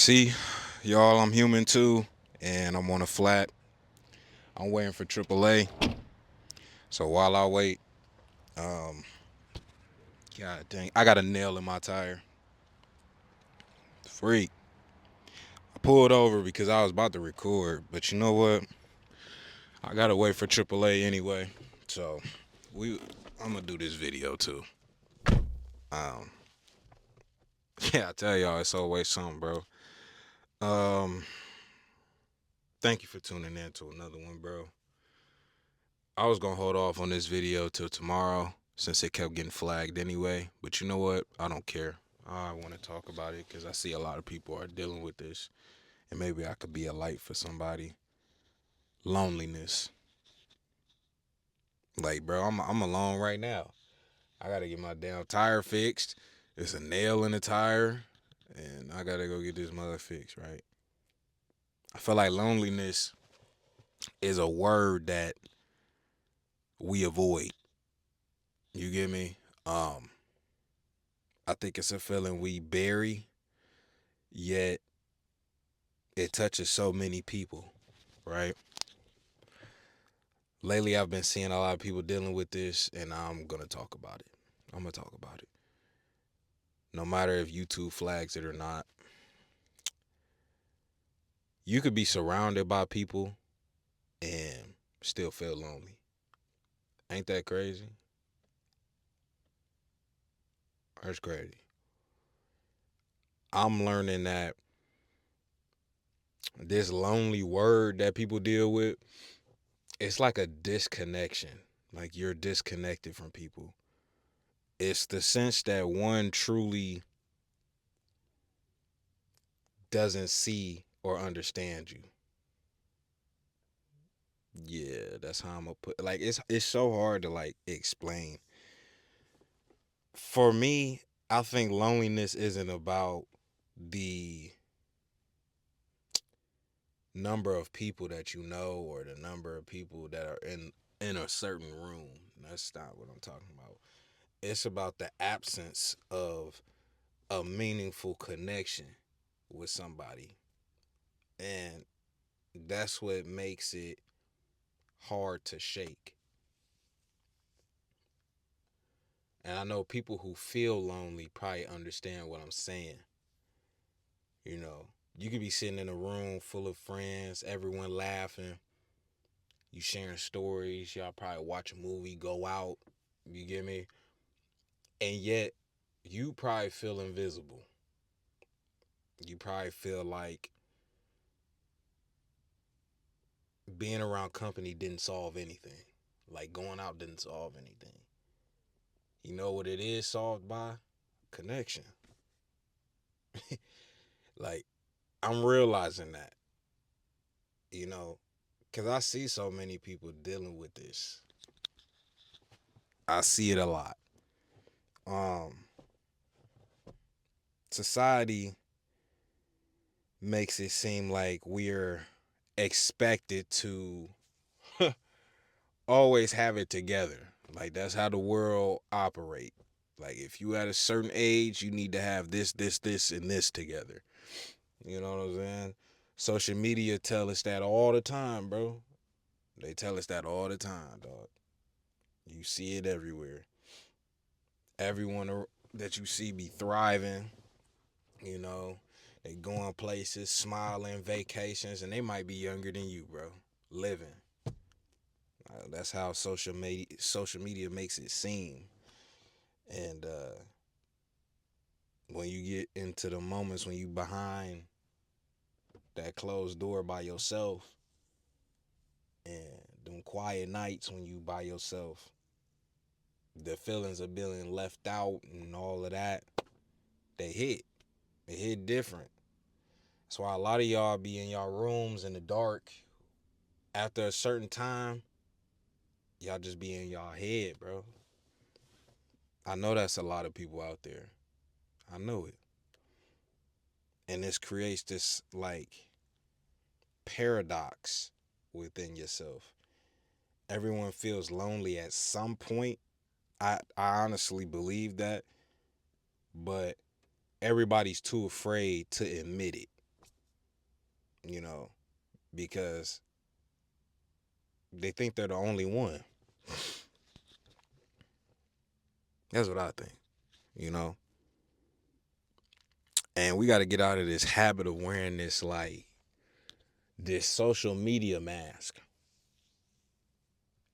See, y'all, I'm human too, and I'm on a flat. I'm waiting for AAA. So while I wait, um, God dang, I got a nail in my tire. Freak. I pulled over because I was about to record, but you know what? I gotta wait for AAA anyway. So we, I'm gonna do this video too. Um, yeah, I tell y'all, it's always something, bro. Um, Thank you for tuning in to another one, bro. I was gonna hold off on this video till tomorrow since it kept getting flagged anyway. But you know what? I don't care. I want to talk about it because I see a lot of people are dealing with this, and maybe I could be a light for somebody. Loneliness, like bro, I'm alone right now. I gotta get my damn tire fixed. There's a nail in the tire, and I gotta go get this mother fixed. Right? I feel like loneliness is a word that we avoid. You get me? Um, I think it's a feeling we bury, yet it touches so many people, right? Lately, I've been seeing a lot of people dealing with this, and I'm gonna talk about it. I'm gonna talk about it. No matter if YouTube flags it or not, you could be surrounded by people and still feel lonely. Ain't that crazy? That's crazy. I'm learning that this lonely word that people deal with, it's like a disconnection. Like you're disconnected from people. It's the sense that one truly doesn't see or understand you. Yeah, that's how I'm gonna put. Like it's so hard to like explain. For me, I think loneliness isn't about the number of people that you know or the number of people that are in a certain room. That's not what I'm talking about. It's about the absence of a meaningful connection with somebody, and that's what makes it hard to shake. And I know people who feel lonely probably understand what I'm saying. You know, you could be sitting in a room full of friends, everyone laughing, you sharing stories, y'all probably watch a movie, go out, you get me? And yet, you probably feel invisible. You probably feel like being around company didn't solve anything. Like going out didn't solve anything. You know what it is solved by? Connection. Like, I'm realizing that, you know, because I see so many people dealing with this. I see it a lot. Um, Society makes it seem like we're expected to always have it together. Like that's how the world operate. Like if you at a certain age, you need to have this, and this together. You know what I'm saying? Social media tell us that all the time, bro. They tell us that all the time, dog. You see it everywhere. Everyone that you see be thriving, you know. They going places, smiling, vacations, and they might be younger than you, bro. Living. That's how social media makes it seem. And when you get into the moments when you behind that closed door by yourself, and them quiet nights when you by yourself, the feelings of being left out and all of that, they hit. It hit different. That's why a lot of y'all be in y'all rooms in the dark. After a certain time, y'all just be in y'all head, bro. I know that's a lot of people out there. I know it. And this creates this like paradox within yourself. Everyone feels lonely at some point. I honestly believe that, but everybody's too afraid to admit it. you know, because they think they're the only one. That's what I think, you know. And we got to get out of this habit of wearing this social media mask.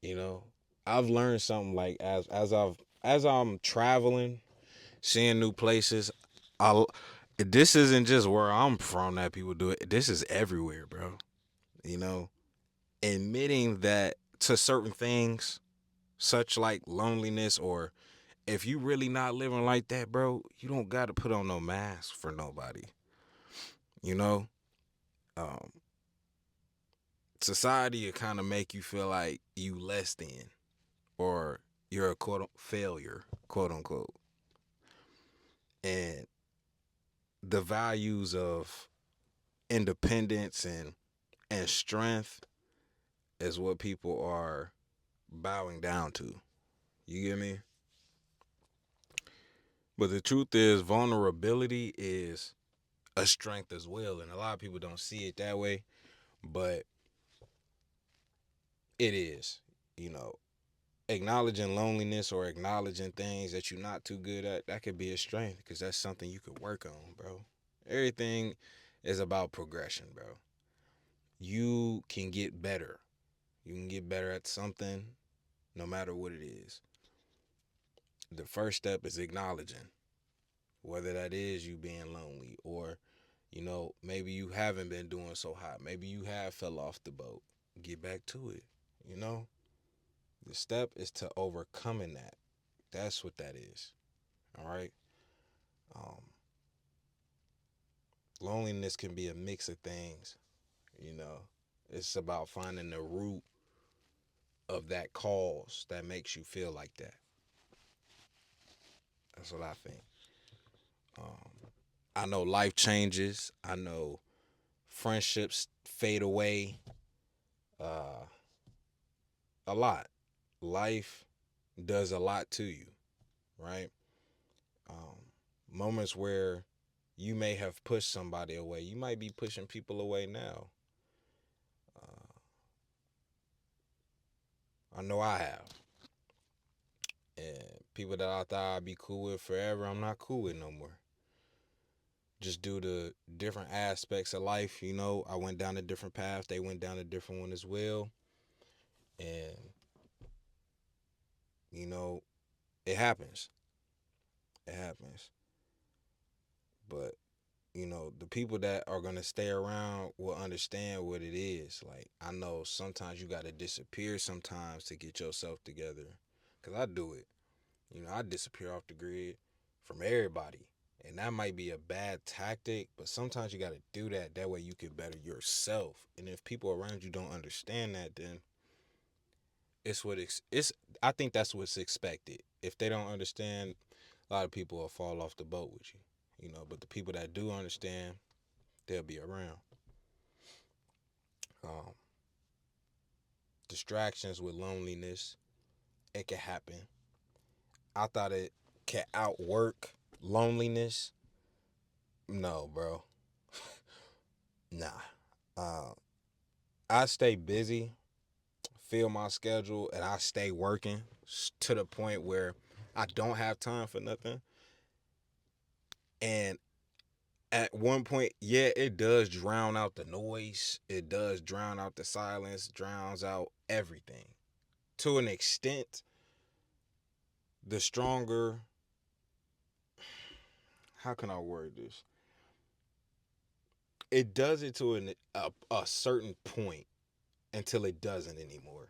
You know, I've learned something like as I'm traveling, seeing new places. I this isn't just where I'm from that people do it. This is everywhere, bro. You know, admitting that to certain things, such like loneliness, or if you really not living like that, bro, you don't got to put on no mask for nobody. You know, um, society will kind of make you feel like you less than, or you're a failure, quote unquote. And the values of independence and strength is what people are bowing down to. You get me? But the truth is, vulnerability is a strength as well, and a lot of people don't see it that way, but it is. You know, acknowledging loneliness or acknowledging things that you're not too good at, that could be a strength because that's something you could work on, bro. Everything is about progression, bro. You can get better. You can get better at something no matter what it is. The first step is acknowledging whether that is you being lonely, or maybe you haven't been doing so hot. Maybe you have fell off the boat. Get back to it. You know, the step is to overcoming that. That's what that is. All right. Um, Loneliness can be a mix of things. You know, it's about finding the root of that cause that makes you feel like that. That's what I think. Um, I know life changes. I know friendships fade away. Uh, a lot. Life does a lot to you, right? Moments where you may have pushed somebody away. You might be pushing people away now. Uh, I know I have. And people that I thought I'd be cool with forever, I'm not cool with no more. Just due to different aspects of life, I went down a different path. They went down a different one as well. And, you know, it happens. It happens. But, the people that are going to stay around will understand what it is. Like, I know sometimes you got to disappear sometimes to get yourself together. Because I do it. I disappear off the grid from everybody. And that might be a bad tactic, but sometimes you got to do that. That way you can better yourself. And if people around you don't understand that, then it's I think that's what's expected. If they don't understand, a lot of people will fall off the boat with you. But the people that do understand, they'll be around. Um, Distractions with loneliness, it can happen. I thought it can outwork loneliness. No, bro. Nah. Uh, I stay busy, fill my schedule, and I stay working to the point where I don't have time for nothing. And at one point, yeah, it does drown out the noise. It does drown out the silence, drowns out everything. To an extent, the stronger, how can I word this? It does it to a certain point until it doesn't anymore.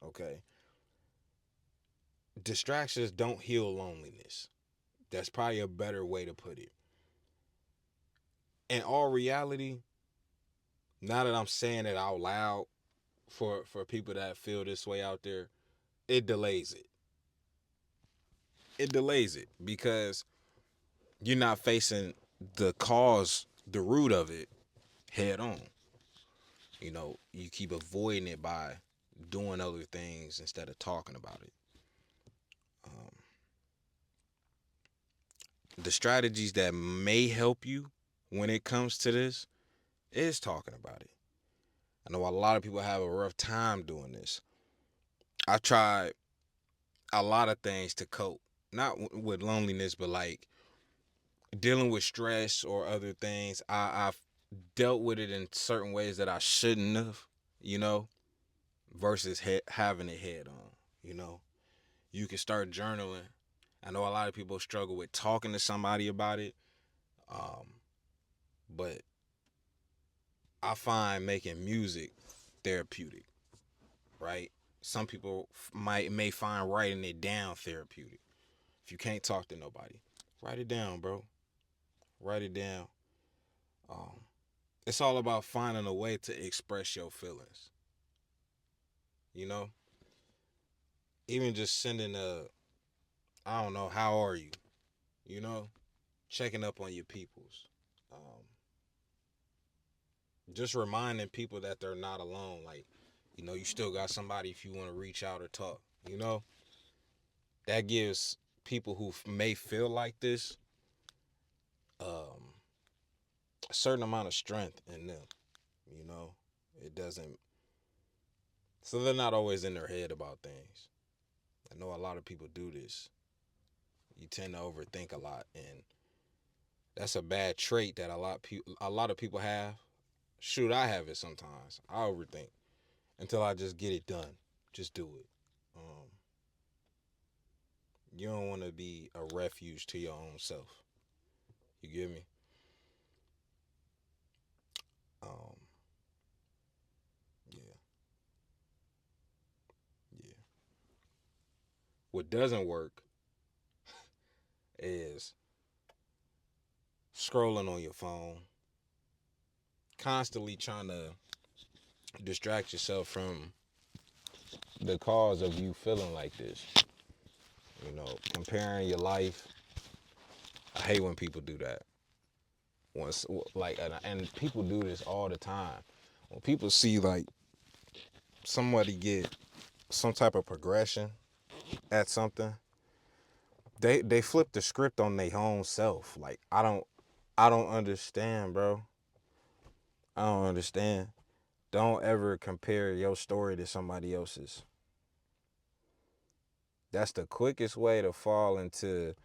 Okay? Distractions don't heal loneliness. That's probably a better way to put it. In all reality, now that I'm saying it out loud for people that feel this way out there, it delays it. It delays it because you're not facing the cause, the root of it head on. You keep avoiding it by doing other things instead of talking about it. Um, the strategies that may help you when it comes to this is talking about it. I know a lot of people have a rough time doing this. I tried a lot of things to cope, not with loneliness, but like dealing with stress or other things. I've dealt with it in certain ways that I shouldn't have, you know, versus having it head on, you know. You can start journaling. I know a lot of people struggle with talking to somebody about it, um, but I find making music therapeutic, right? Some people may find writing it down therapeutic. If you can't talk to nobody, write it down, bro. Write it down. Um, it's all about finding a way to express your feelings. You know, even just sending I don't know, how are you? You know, checking up on your peoples. Um, just reminding people that they're not alone. Like, you know, you still got somebody if you want to reach out or talk. You know, that gives people who may feel like this um, a certain amount of strength in them. You know, it doesn't. So they're not always in their head about things. I know a lot of people do this. You tend to overthink a lot, and that's a bad trait that a lot of people have. Shoot, I have it sometimes. I overthink until I just get it done. Just do it. Um, you don't want to be a refuge to your own self. You get me? Um, yeah, yeah. What doesn't work is scrolling on your phone, constantly trying to distract yourself from the cause of you feeling like this. You know, comparing your life. I hate when people do that. Once, like, and people do this all the time. When people see like somebody get some type of progression at something, they flip the script on their own self. Like, I don't understand, bro. I don't understand. Don't ever compare your story to somebody else's. That's the quickest way to fall into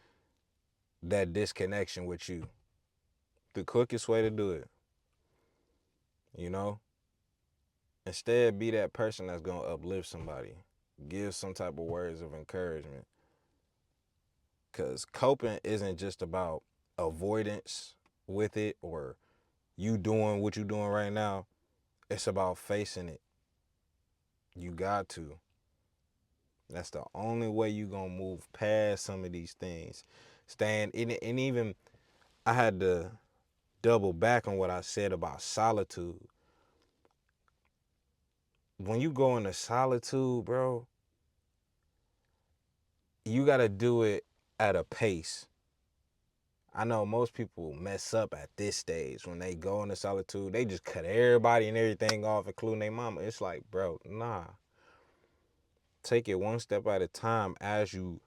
that disconnection with you. The quickest way to do it, you know? Instead, be that person that's going to uplift somebody. Give some type of words of encouragement. Because coping isn't just about avoidance with it or you doing what you're doing right now. It's about facing it. You got to. That's the only way you going to move past some of these things. Stand in it. And even I had to double back on what I said about solitude. When you go into solitude, bro, you got to do it at a pace. I know most people mess up at this stage when they go into solitude. They just cut everybody and everything off, including their mama. It's like, bro, nah. Take it one step at a time as you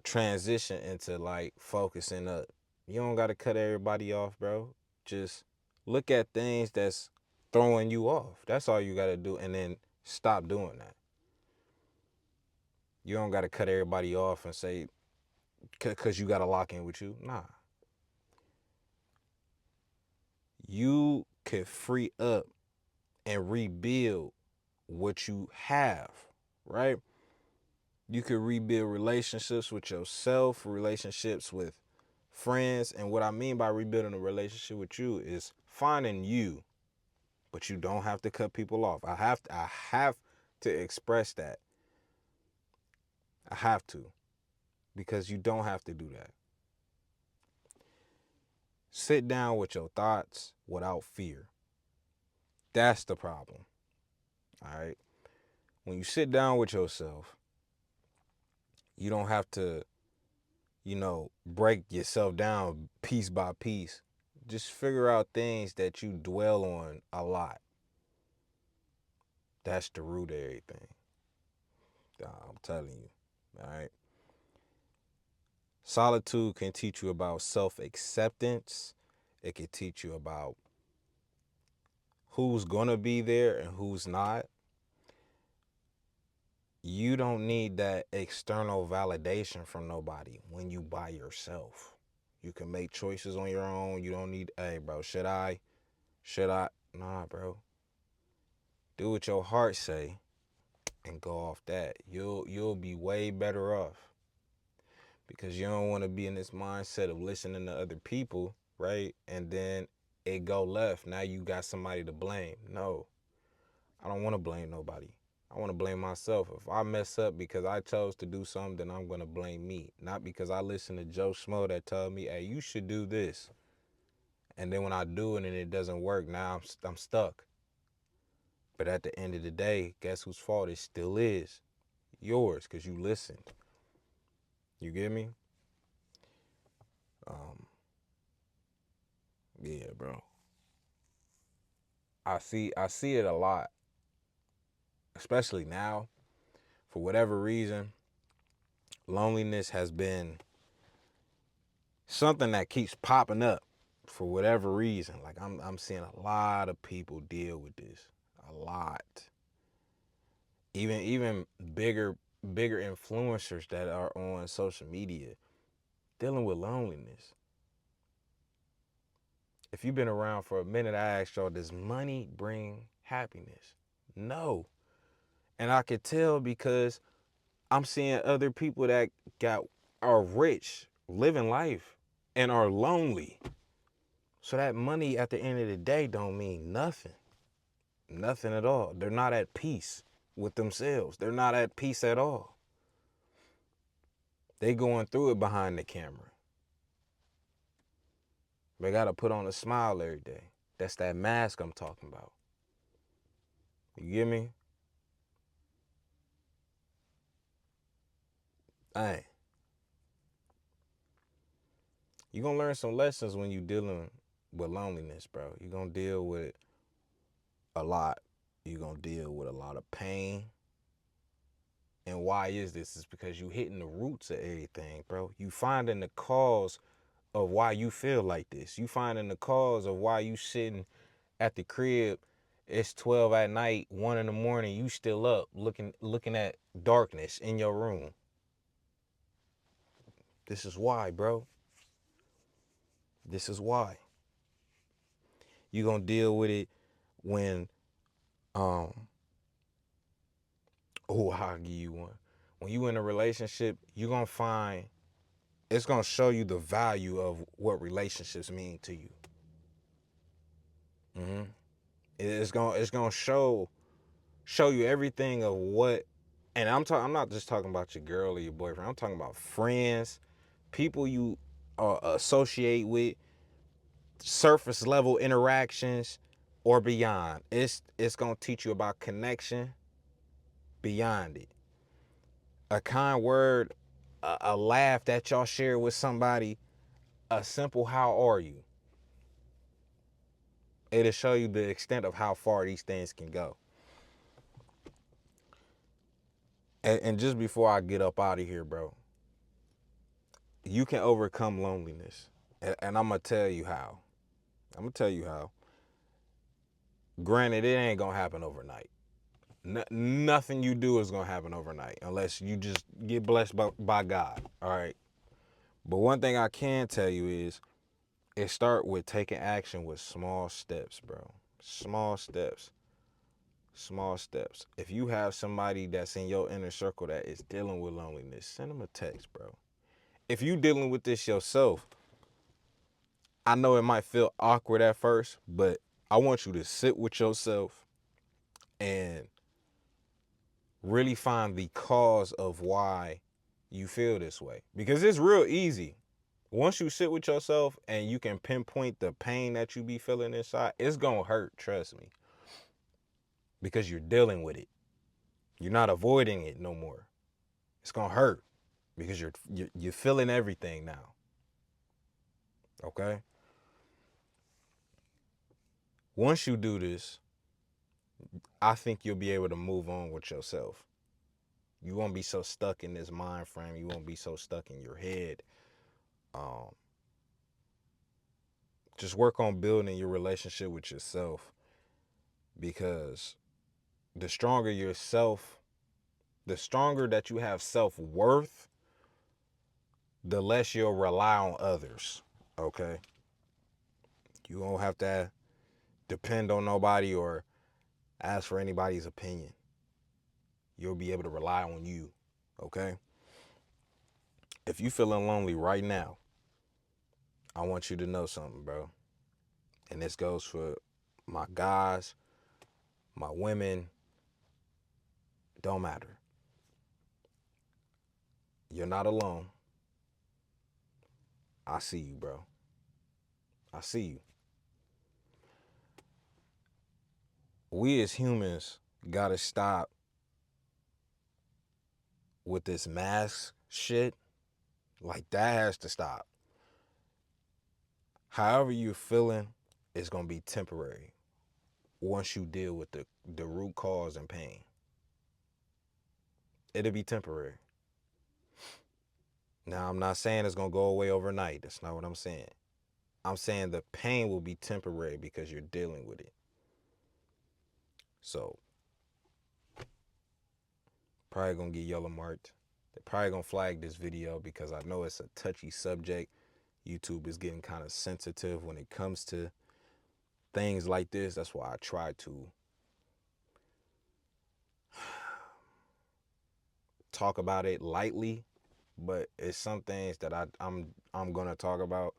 transition into like focusing up. You don't got to cut everybody off, bro. Just look at things that's throwing you off. That's all you got to do, and then stop doing that. You don't got to cut everybody off and say, because you got to lock in with you. Nah. You could free up and rebuild what you have, right? You could rebuild relationships with yourself, relationships with friends. And what I mean by rebuilding a relationship with you is finding you, but you don't have to cut people off. I have to express that. I have to, because you don't have to do that. Sit down with your thoughts without fear. That's the problem. All right. When you sit down with yourself, you don't have to, break yourself down piece by piece. Just figure out things that you dwell on a lot. That's the root of everything. I'm telling you. All right. Solitude can teach you about self acceptance. It can teach you about who's gonna be there and who's not, you don't need that external validation from nobody when you by yourself. You can make choices on your own. You don't need, hey, bro, should I? Should I? Nah, bro. Do what your heart say and go off that. You'll be way better off because you don't want to be in this mindset of listening to other people, right? And then it go left. Now you got somebody to blame. No, I don't want to blame nobody. I want to blame myself. If I mess up because I chose to do something, then I'm going to blame me. Not because I listen to Joe Schmo that told me, hey, you should do this. And then when I do it and it doesn't work, now I'm stuck. But at the end of the day, guess whose fault it still is? Yours, because you listened. You get me? Um, yeah, bro. I see it a lot, especially now. For whatever reason, loneliness has been something that keeps popping up for whatever reason. Like I'm seeing a lot of people deal with this. A lot. Even bigger influencers that are on social media dealing with loneliness. If you've been around for a minute, I asked y'all, does money bring happiness? No. And I could tell because I'm seeing other people that are rich, living life, and are lonely. So that money at the end of the day don't mean nothing. Nothing at all. They're not at peace with themselves. They're not at peace at all. They going through it behind the camera. They got to put on a smile every day. That's that mask I'm talking about. You get me? Hey, you going to learn some lessons when you dealing with loneliness, bro. You're going to deal with a lot. You're going to deal with a lot of pain. And why is this? It's because you hitting the roots of everything, bro. You finding the cause of why you feel like this. You finding the cause of why you sitting at the crib. It's 12 at night, 1 in the morning. You still up looking at darkness in your room. This is why, bro. This is why. You gonna deal with it when I'll give you one. When you in a relationship, you gonna find it's gonna show you the value of what relationships mean to you. Mm-hmm. It's gonna show you everything of what, and I'm not just talking about your girl or your boyfriend. I'm talking about friends, people you associate with, surface level interactions or beyond. It's gonna teach you about connection beyond it. A kind word, a laugh that y'all share with somebody, a simple "how are you?" It'll show you the extent of how far these things can go. And just before I get up out of here, bro, you can overcome loneliness. And I'm going to tell you how. I'm going to tell you how. Granted, it ain't going to happen overnight. Nothing you do is going to happen overnight unless you just get blessed by God. All right. But one thing I can tell you is it start with taking action with small steps, bro. Small steps. Small steps. If you have somebody that's in your inner circle that is dealing with loneliness, send them a text, bro. If you dealing with this yourself, I know it might feel awkward at first, but I want you to sit with yourself and really find the cause of why you feel this way. Because it's real easy. Once you sit with yourself and you can pinpoint the pain that you be feeling inside, it's going to hurt, trust me. Because you're dealing with it. You're not avoiding it no more. It's going to hurt because you're feeling everything now. Okay? Once you do this, I think you'll be able to move on with yourself. You won't be so stuck in this mind frame. You won't be so stuck in your head. Um, just work on building your relationship with yourself. because the stronger yourself, the stronger that you have self-worth, the less you'll rely on others. Okay? You won't have to depend on nobody or ask for anybody's opinion. You'll be able to rely on you. Okay? If you feeling lonely right now, I want you to know something, bro. And this goes for my guys, my women, don't matter. You're not alone. I see you, bro. I see you. We as humans gotta stop with this mask shit. Like, that has to stop. However you're feeling is gonna be temporary once you deal with the root cause and pain. It'll be temporary. Now, I'm not saying it's gonna go away overnight. That's not what I'm saying. I'm saying the pain will be temporary because you're dealing with it. So, probably gonna get yellow marked. They're probably gonna flag this video because I know it's a touchy subject. YouTube is getting kind of sensitive when it comes to things like this. That's why I try to talk about it lightly, but it's some things that I'm gonna talk about